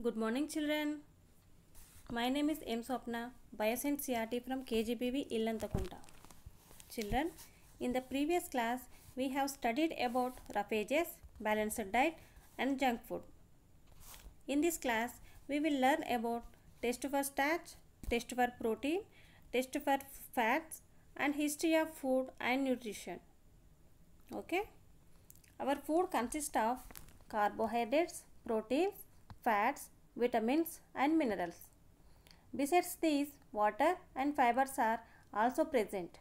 Good morning, children. My name is M. Swapna, Bioscience CRT from KGBV Illantakunta. Children, in the previous class, we have studied about roughages, balanced diet, and junk food. In this class, we will learn about taste for starch, taste for protein, taste for fats, and history of food and nutrition. Okay? Our food consists of carbohydrates, proteins, fats, vitamins, and minerals. Besides these, water and fibers are also present.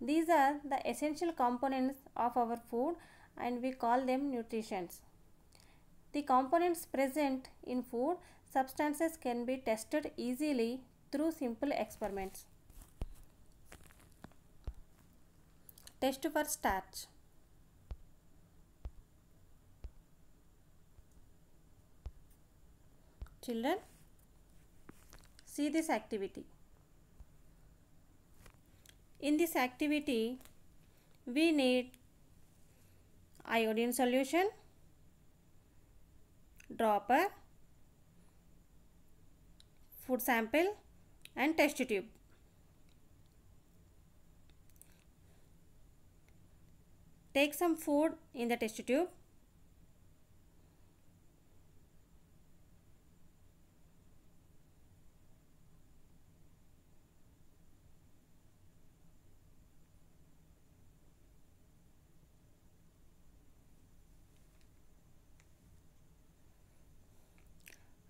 These are the essential components of our food and we call them nutrients. The components present in food substances can be tested easily through simple experiments. Test for starch. Children, see this activity. In this activity, we need iodine solution, dropper, food sample, and test tube. Take some food in the test tube.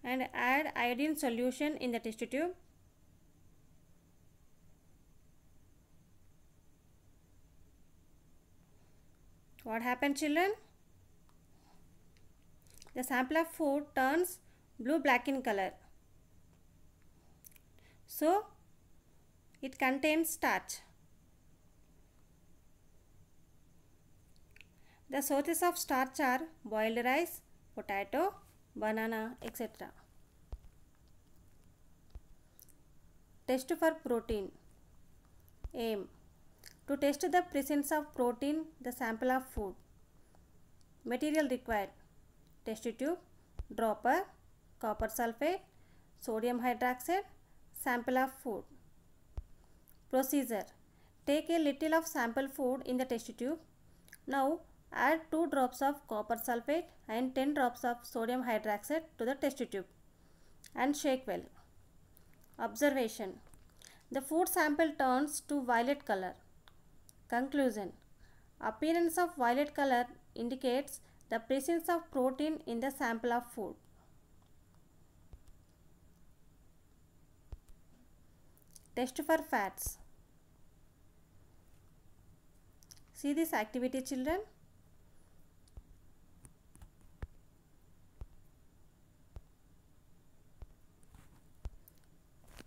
And add iodine solution in the test tube. What happened, children? The sample of food turns blue-black in color. So, it contains starch. The sources of starch are boiled rice, potato, banana, etc. Test for protein. Aim. To test the presence of protein, the sample of food. Material required. Test tube, dropper, copper sulfate, sodium hydroxide, sample of food. Procedure. Take a little of sample food in the test tube. Now add 2 drops of copper sulfate and 10 drops of sodium hydroxide to the test tube and shake well. Observation. The food sample turns to violet color. Conclusion. Appearance of violet color indicates the presence of protein in the sample of food. Test for fats. See this activity, children.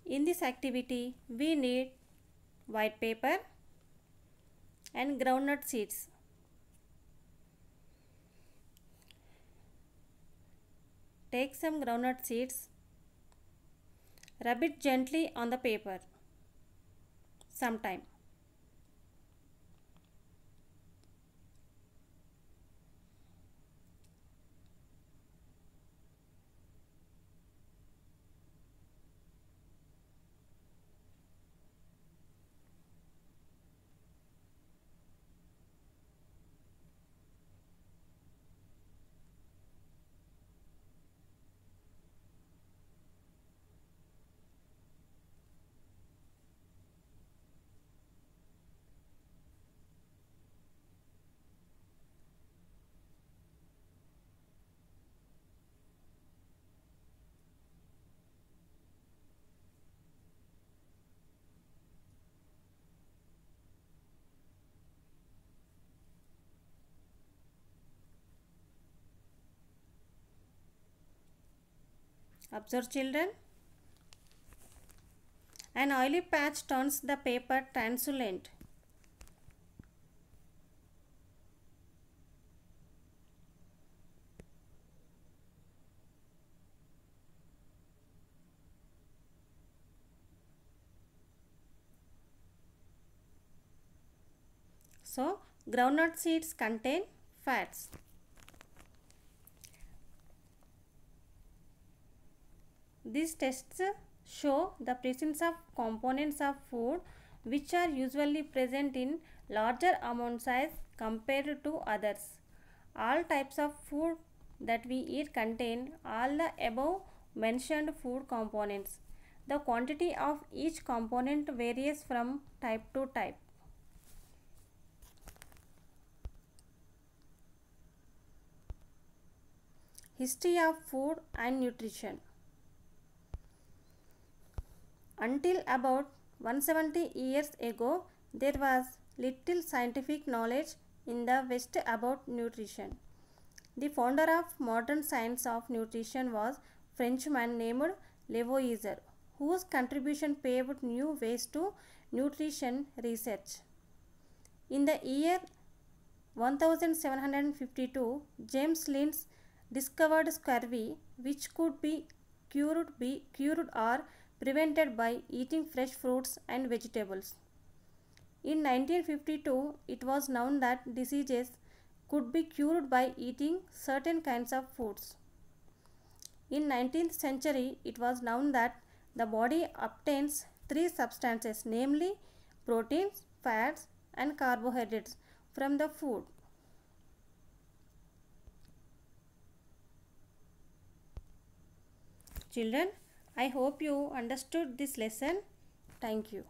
In this activity, we need white paper and groundnut seeds. Take some groundnut seeds, rub it gently on the paper sometime. Observe, children. An oily patch turns the paper translucent. So, groundnut seeds contain fats. These tests show the presence of components of food which are usually present in larger amount size compared to others. All types of food that we eat contain all the above mentioned food components. The quantity of each component varies from type to type. History of food and nutrition. Until about 170 years ago, there was little scientific knowledge in the West about nutrition. The founder of modern science of nutrition was Frenchman named Lavoisier, whose contribution paved new ways to nutrition research. In the year 1752, James Lind discovered scurvy, which could be cured or prevented by eating fresh fruits and vegetables. In 1952, it was known that diseases could be cured by eating certain kinds of foods. In 19th century, it was known that the body obtains three substances, namely proteins, fats and carbohydrates from the food. Children, I hope you understood this lesson. Thank you.